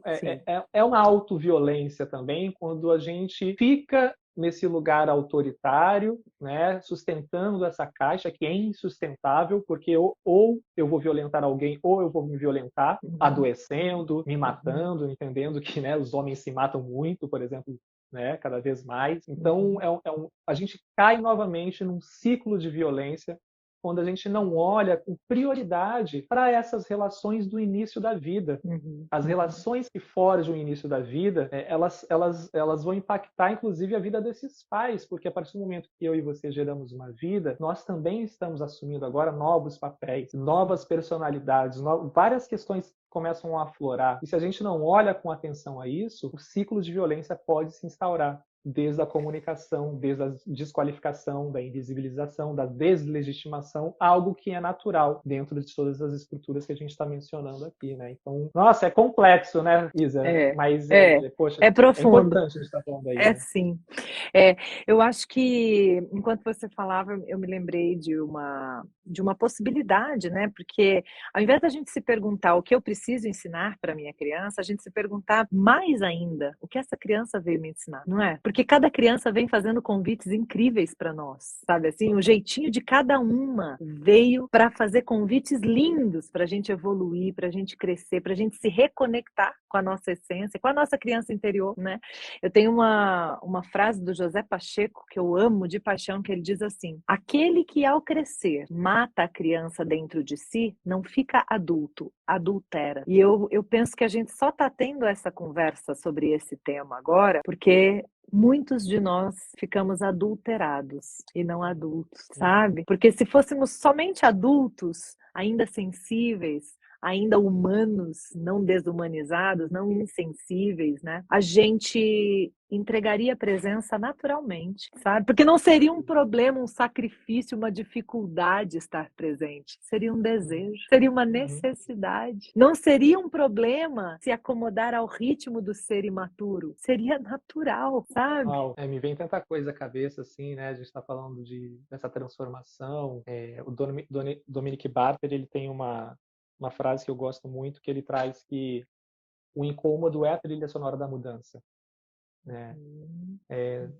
é uma autoviolência também quando a gente fica nesse lugar autoritário, né, sustentando essa caixa que é insustentável, porque ou eu vou violentar alguém ou eu vou me violentar, adoecendo, me matando, entendendo que, né, os homens se matam muito, por exemplo, né, cada vez mais. Então, a gente cai novamente num ciclo de violência quando a gente não olha com prioridade para essas relações do início da vida. As relações que forjam o início da vida, elas vão impactar, inclusive, a vida desses pais, porque a partir do momento que eu e você geramos uma vida, nós também estamos assumindo agora novos papéis, novas personalidades, várias questões começam a aflorar. E se a gente não olha com atenção a isso, o ciclo de violência pode se instaurar. Desde a comunicação, desde a desqualificação, da invisibilização, da deslegitimação, algo que é natural dentro de todas as estruturas que a gente está mencionando aqui, né? Então, nossa, é complexo, né, Isa? Mas, poxa, é profundo. É importante a gente estar falando aí. Sim. Eu acho que, enquanto você falava, eu me lembrei de uma possibilidade, né? Porque ao invés da gente se perguntar o que eu preciso ensinar para minha criança, a gente se perguntar mais ainda o que essa criança veio me ensinar, não é? Porque cada criança vem fazendo convites incríveis para nós, sabe assim? O jeitinho de cada uma veio para fazer convites lindos para a gente evoluir, para a gente crescer, para a gente se reconectar com a nossa essência, com a nossa criança interior, né? Eu tenho uma frase do José Pacheco que eu amo de paixão, que ele diz assim: aquele que ao crescer mata a criança dentro de si, não fica adulto, adultera. E eu penso que a gente só está tendo essa conversa sobre esse tema agora, porque muitos de nós ficamos adulterados e não adultos, sabe? Porque se fôssemos somente adultos, ainda sensíveis, ainda humanos, não desumanizados, não insensíveis, né? A gente entregaria a presença naturalmente, sabe? Porque não seria um problema, um sacrifício, uma dificuldade estar presente. Seria um desejo, seria uma necessidade. Não seria um problema se acomodar ao ritmo do ser imaturo. Seria natural, sabe? Me vem tanta coisa à cabeça, assim, né? A gente está falando dessa transformação. O Dominic Barber, ele tem uma frase que eu gosto muito, que ele traz que o incômodo é a trilha sonora da mudança. Né?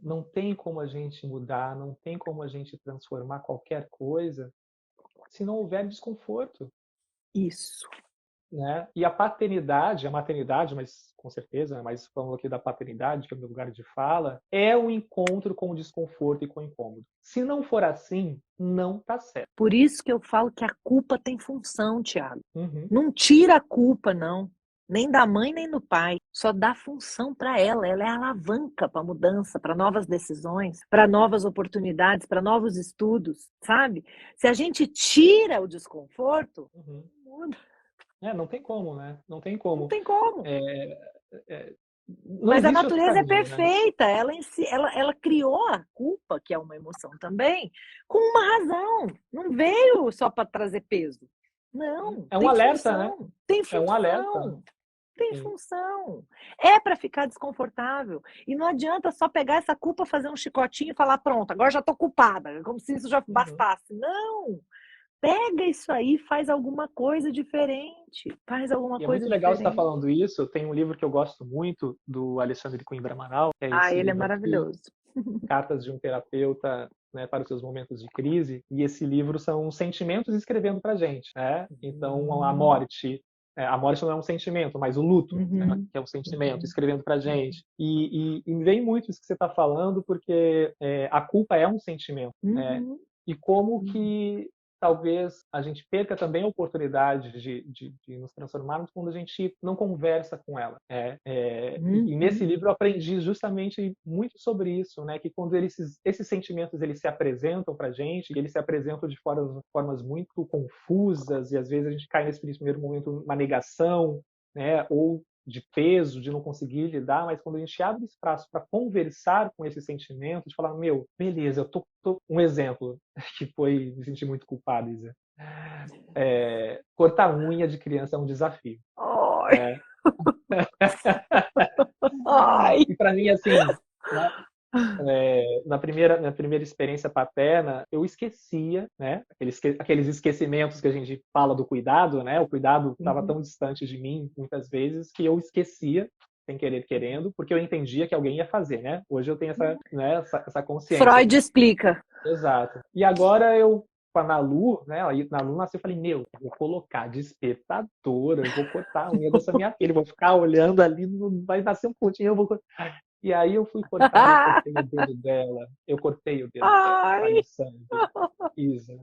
Não tem como a gente mudar, não tem como a gente transformar qualquer coisa se não houver desconforto. Isso. Né? E a paternidade, a maternidade, mas com certeza, mas falando aqui da paternidade, que é o meu lugar de fala, é o encontro com o desconforto e com o incômodo. Se não for assim, não tá certo. Por isso que eu falo que a culpa tem função, Thiago. Uhum. Não tira a culpa, não. Nem da mãe, nem do pai. Só dá função para ela. Ela é a alavanca para mudança, para novas decisões, para novas oportunidades, para novos estudos, sabe? Se a gente tira o desconforto, muda. Não tem como, né? Não tem como. Não tem como. Não Mas a existe outro natureza é caminho, né? perfeita. Ela criou a culpa, que é uma emoção também, com uma razão. Não veio só para trazer peso. Não. É um tem alerta, função, né? Tem função. É um alerta. Tem função. É para ficar desconfortável. E não adianta só pegar essa culpa, fazer um chicotinho e falar, pronto, agora já estou culpada, como se isso já bastasse. Não! Pega isso aí, faz alguma coisa diferente. Faz alguma E é coisa muito legal você estar diferente. falando isso. Tem um livro que eu gosto muito, do Alexandre Coimbra Amaral, que é esse Ele é livro aqui, maravilhoso. Cartas de um Terapeuta, né, para os seus momentos de crise. E esse livro são sentimentos escrevendo para a gente. Né? Então, a morte não é um sentimento, mas o luto, né, que é um sentimento, escrevendo para a gente. E vem muito isso que você está falando, porque a culpa é um sentimento. Né? E como que talvez a gente perca também a oportunidade de nos transformarmos quando a gente não conversa com ela. E nesse livro eu aprendi justamente muito sobre isso, né? Que quando esses sentimentos eles se apresentam para a gente, e eles se apresentam de formas muito confusas, e às vezes a gente cai nesse primeiro momento uma negação, né? Ou de peso, de não conseguir lidar, mas quando a gente abre espaço para conversar com esse sentimento, de falar, beleza, eu tô... Um exemplo que foi, me senti muito culpado, Isa. Cortar unha de criança é um desafio. Ai. Ai. E para mim, assim, né? Na primeira experiência paterna, eu esquecia, né? Aqueles esquecimentos que a gente fala do cuidado, né? O cuidado estava tão distante de mim, muitas vezes, que eu esquecia, sem querer querendo, porque eu entendia que alguém ia fazer, né? Hoje eu tenho essa consciência. Freud explica. Exato. E agora eu, com a Nalu, né? Aí Nalu nasceu, eu falei, vou colocar despertador, eu vou cortar a unha dessa minha filha, eu vou ficar olhando ali, vai nascer um pontinho, eu vou cortar. E aí eu fui cortar, eu cortei o dedo dela. Eu cortei o dedo dela. Saiu sangue. Isa.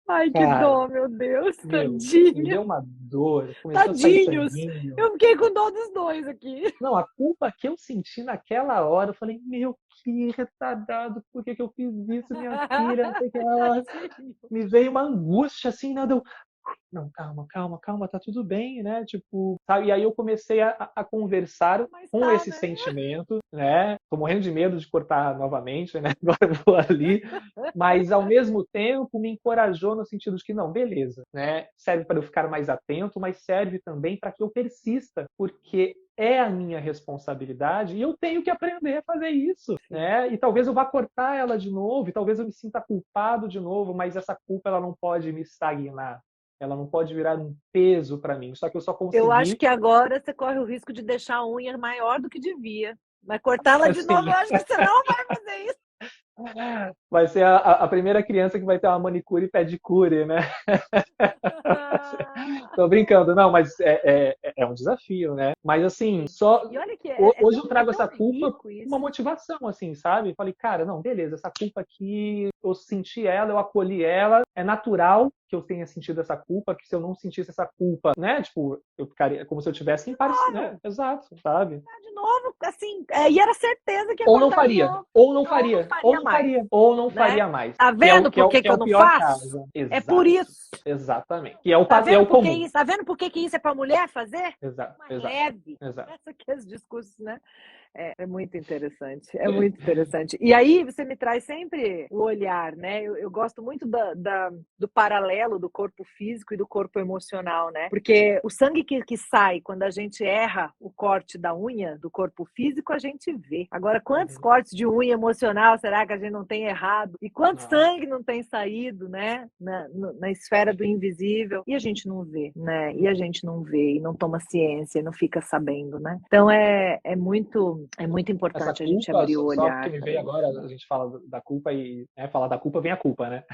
Ai, que dó, meu Deus. Me Tadinho. deu uma dor. Começou Tadinhos. A sair sanguinho. Eu fiquei com dó dos dois aqui. Não, a culpa que eu senti naquela hora, eu falei, que retardado, por que eu fiz isso, minha filha? Não sei o que ela... Me veio uma angústia, assim, né? Não, calma, tá tudo bem, né? Tipo, sabe? E aí eu comecei a conversar com esse sentimento, né? Tô morrendo de medo de cortar novamente, né? Agora eu vou ali, mas ao mesmo tempo me encorajou no sentido de que não, beleza, né? Serve para eu ficar mais atento, mas serve também para que eu persista, porque é a minha responsabilidade e eu tenho que aprender a fazer isso, né? E talvez eu vá cortar ela de novo, e talvez eu me sinta culpado de novo, mas essa culpa ela não pode me estagnar. Ela não pode virar um peso para mim. Só que eu só consegui... Eu acho que agora você corre o risco de deixar a unha maior do que devia. Mas cortá-la de Assim, novo, eu acho que você não vai fazer isso. vai ser a primeira criança que vai ter uma manicure e pedicure, né? Tô brincando, não, mas é um desafio, né? Mas assim, só E olha que hoje eu trago essa tão culpa rico com isso. uma motivação, assim, sabe? Falei, cara, não, beleza, essa culpa aqui, eu senti ela, eu acolhi ela, é natural que eu tenha sentido essa culpa, que se eu não sentisse essa culpa, né? Tipo, eu ficaria como se eu tivesse em Paris, né? Exato, sabe? De novo, assim, e era certeza que ia Ou não cortar de faria, novo. ou não Ou não faria, ou faria não mais, faria, ou não né? faria mais. Tá vendo por que Que é eu o não pior faço? caso. É por Exato. isso. Exatamente. Que é o, Tá é vendo o por que comum. isso? Tá vendo por que isso é para mulher fazer? Exato, Mais exato, leve. exato. Essa que é os discursos, né? É muito interessante, é muito interessante. E aí você me traz sempre o olhar, né? Eu gosto muito do paralelo do corpo físico e do corpo emocional, né? Porque o sangue que sai quando a gente erra o corte da unha do corpo físico, a gente vê. Agora, quantos cortes de unha emocional será que a gente não tem errado? E quanto sangue não tem saído, né? Na esfera do invisível? E a gente não vê, né? E a gente não vê, e não toma ciência, e não fica sabendo, né? Então é muito Essa importante a gente culpa, abrir o só porque olhar me para veio isso. agora, a gente fala da culpa e falar da culpa vem a culpa, né?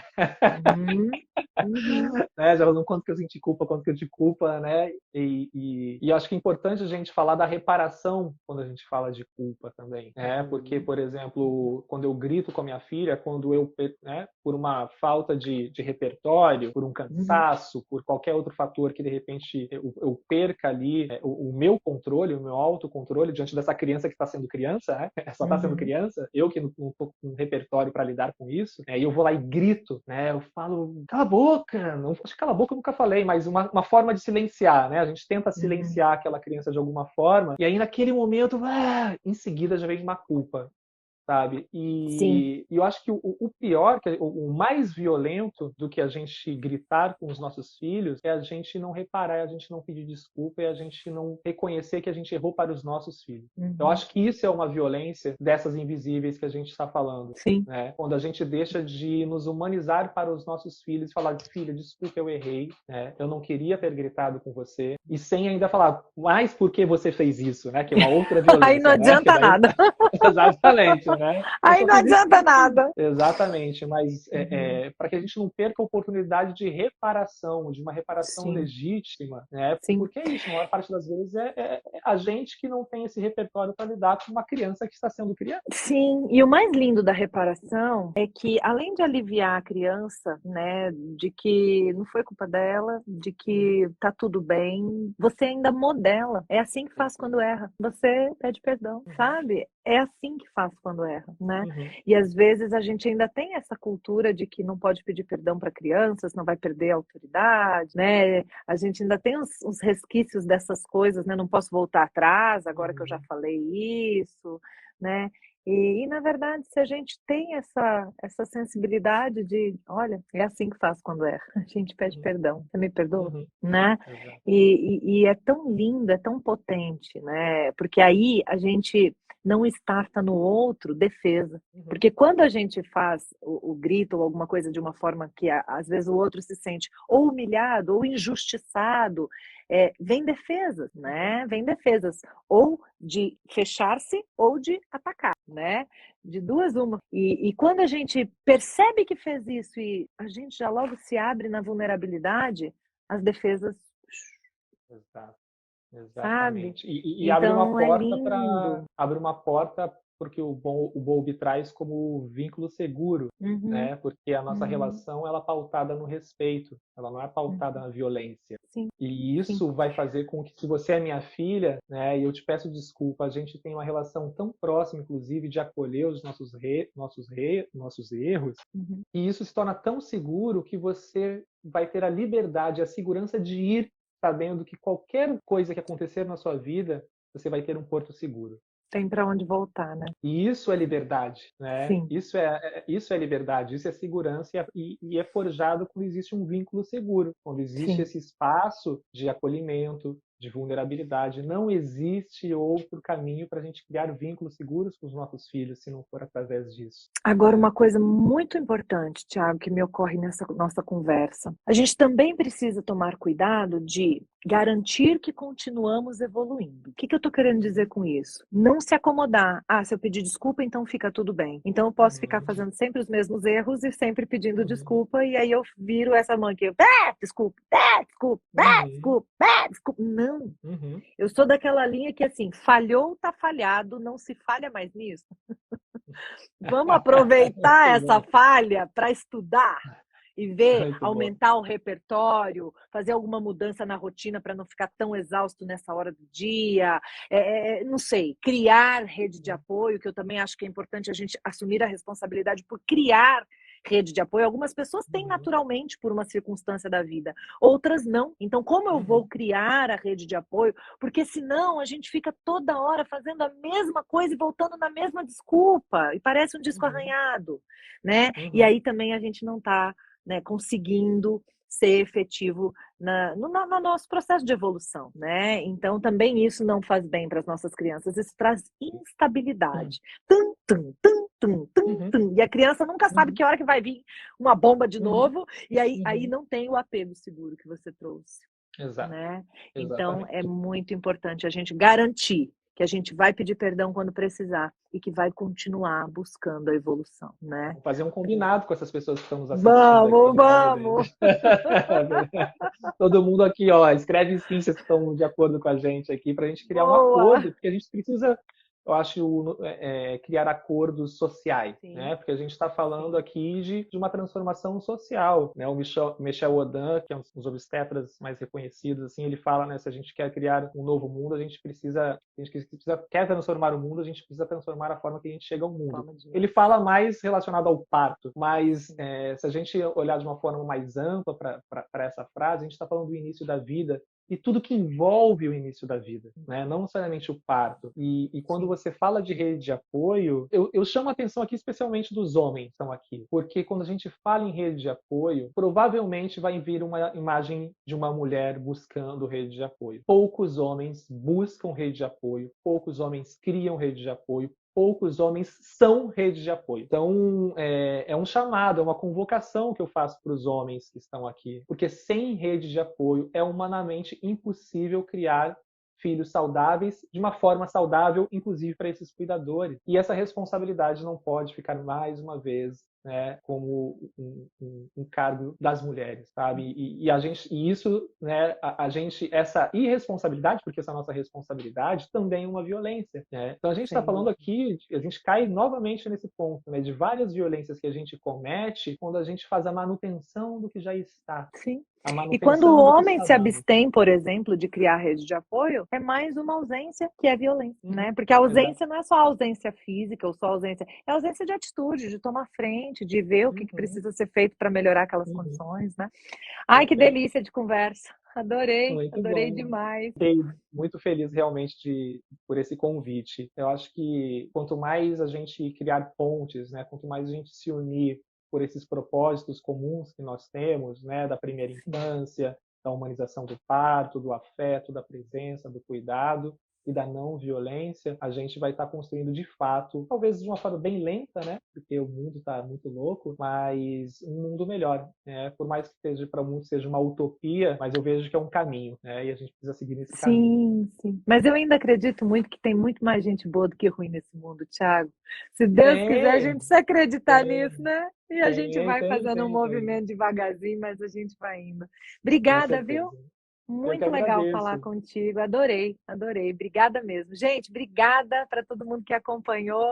Né? Já não quanto que eu senti culpa, quanto que eu de culpa, né? E acho que é importante a gente falar da reparação quando a gente fala de culpa também, né? Porque, por exemplo, quando eu grito com a minha filha, quando eu, né, por uma falta de repertório, por um cansaço, por qualquer outro fator que de repente eu perca ali o meu controle, o meu autocontrole diante dessa criança que está sendo criança, né? Só está sendo criança, eu que não estou com repertório para lidar com isso, e eu vou lá e grito, né? Eu falo, cala a boca, não, acho que cala a boca eu nunca falei, mas uma forma de silenciar, né? A gente tenta silenciar aquela criança de alguma forma, e aí naquele momento, em seguida já vem uma culpa, sabe? Sim. E eu acho que o pior, o mais violento do que a gente gritar com os nossos filhos é a gente não reparar, é a gente não pedir desculpa, é a gente não reconhecer que a gente errou para os nossos filhos. Eu acho que isso é uma violência dessas invisíveis que a gente está falando. Sim. Né? Quando a gente deixa de nos humanizar para os nossos filhos e falar, filha, desculpa, eu errei, né? Eu não queria ter gritado com você, e sem ainda falar, mas por que você fez isso, né? Que é uma outra violência. Aí não adianta nada. Exatamente, né? Aí não adianta nada. Exatamente, mas para que a gente não perca a oportunidade de reparação, de uma reparação legítima, né? Sim. Porque é isso, a maior parte das vezes é a gente que não tem esse repertório para lidar com uma criança que está sendo criada. Sim, e o mais lindo da reparação é que, além de aliviar a criança, né, de que não foi culpa dela, de que tá tudo bem, você ainda modela. É assim que faz quando erra. Você pede perdão, sabe? É assim que faz quando erra, né? E às vezes a gente ainda tem essa cultura de que não pode pedir perdão para crianças, não vai perder a autoridade, né? A gente ainda tem uns resquícios dessas coisas, né? Não posso voltar atrás, agora que eu já falei isso, né? E na verdade, se a gente tem essa sensibilidade de, olha, é assim que faz quando erra, a gente pede perdão, você me perdoa, né? E é tão lindo, é tão potente, né? Porque aí a gente não starta no outro defesa. Porque quando a gente faz o grito ou alguma coisa de uma forma que às vezes o outro se sente ou humilhado ou injustiçado, vem defesas, né? Vem defesas ou de fechar-se ou de atacar, né? De duas uma. E quando a gente percebe que fez isso e a gente já logo se abre na vulnerabilidade, as defesas. Exato. Sabe? Exatamente. E Então é lindo. abre uma porta porque o Bowlby traz como vínculo seguro, né? Porque a nossa relação ela é pautada no respeito, ela não é pautada na violência. Sim. E isso vai fazer com que, se você é minha filha, né, e eu te peço desculpa, a gente tem uma relação tão próxima, inclusive, de acolher os nossos erros, e isso se torna tão seguro que você vai ter a liberdade, a segurança de ir sabendo que qualquer coisa que acontecer na sua vida, você vai ter um porto seguro. Tem para onde voltar, né? E isso é liberdade, né? Sim. Isso é liberdade, isso é segurança e é forjado quando existe um vínculo seguro, quando existe esse espaço de acolhimento, de vulnerabilidade. Não existe outro caminho para a gente criar vínculos seguros com os nossos filhos se não for através disso. Agora, uma coisa muito importante, Thiago, que me ocorre nessa nossa conversa. A gente também precisa tomar cuidado de garantir que continuamos evoluindo. O que eu estou querendo dizer com isso? Não se acomodar. Ah, se eu pedir desculpa, então fica tudo bem. Então eu posso ficar fazendo sempre os mesmos erros e sempre pedindo desculpa, e aí eu viro essa mãe que desculpa, desculpa, desculpa, desculpa. Não. Eu sou daquela linha que, assim, falhou, tá falhado, não se falha mais nisso. Vamos aproveitar essa falha para estudar e ver, Muito bom. aumentar o repertório, fazer alguma mudança na rotina para não ficar tão exausto nessa hora do dia, não sei, criar rede de apoio, que eu também acho que é importante a gente assumir a responsabilidade por criar rede de apoio. Algumas pessoas têm naturalmente por uma circunstância da vida, outras não. Então, como eu vou criar a rede de apoio? Porque senão a gente fica toda hora fazendo a mesma coisa e voltando na mesma desculpa, e parece um disco arranhado, né? E aí também a gente não está, né, conseguindo ser efetivo no nosso processo de evolução, né? Então também isso não faz bem para as nossas crianças, isso traz instabilidade. Tum, tum, tum, tum, tum, tum. E a criança nunca sabe que hora que vai vir uma bomba de novo, e aí não tem o apego seguro que você trouxe. Exato. Né? Então é muito importante a gente garantir que a gente vai pedir perdão quando precisar e que vai continuar buscando a evolução, né? Vamos fazer um combinado com essas pessoas que estão nos assistindo. Vamos! Todo mundo aqui, ó, escreve sim se estão de acordo com a gente aqui, para a gente criar um acordo, porque a gente precisa, eu acho, criar acordos sociais, né? Porque a gente está falando aqui de uma transformação social, né? O Michel Odin, que é um dos obstetras mais reconhecidos, assim, ele fala, né? Se a gente quer criar um novo mundo, quer transformar o mundo, a gente precisa transformar a forma que a gente chega ao mundo. Ele fala mais relacionado ao parto, mas se a gente olhar de uma forma mais ampla para essa frase, a gente está falando do início da vida e tudo que envolve o início da vida, né? Não necessariamente o parto. E quando você fala de rede de apoio, eu chamo a atenção aqui especialmente dos homens que estão aqui, porque quando a gente fala em rede de apoio, provavelmente vai vir uma imagem de uma mulher buscando rede de apoio. Poucos homens buscam rede de apoio, poucos homens criam rede de apoio, poucos homens são rede de apoio. Então, é um chamado, é uma convocação que eu faço para os homens que estão aqui. Porque sem rede de apoio é humanamente impossível criar filhos saudáveis de uma forma saudável, inclusive para esses cuidadores. E essa responsabilidade não pode ficar, mais uma vez, né, como um cargo das mulheres, sabe? E isso, né, essa irresponsabilidade, porque essa nossa responsabilidade também é uma violência, né? Então a gente está falando aqui, a gente cai novamente nesse ponto, né, de várias violências que a gente comete quando a gente faz a manutenção do que já está. Sim. E quando o homem se abstém, por exemplo, de criar rede de apoio, é mais uma ausência que é violência, né? Porque a ausência não é só ausência física ou só ausência, é ausência de atitude, de tomar frente, de ver o que precisa ser feito para melhorar aquelas condições, né? Ai, que delícia de conversa. Adorei, adorei demais. Fiquei muito feliz realmente por esse convite. Eu acho que quanto mais a gente criar pontes, né? Quanto mais a gente se unir por esses propósitos comuns que nós temos, né, da primeira infância, da humanização do parto, do afeto, da presença, do cuidado e da não violência, a gente vai estar construindo de fato, talvez de uma forma bem lenta, né, porque o mundo está muito louco, mas um mundo melhor, né? Por mais que para muitos seja uma utopia, mas eu vejo que é um caminho, né, e a gente precisa seguir nesse caminho. Sim. Mas eu ainda acredito muito que tem muito mais gente boa do que ruim nesse mundo, Thiago. Se Deus quiser, a gente precisa acreditar nisso, né? E a gente vai fazendo um movimento devagarzinho, mas a gente vai indo. Obrigada, viu? Muito legal falar contigo. Adorei. Obrigada mesmo. Gente, obrigada para todo mundo que acompanhou.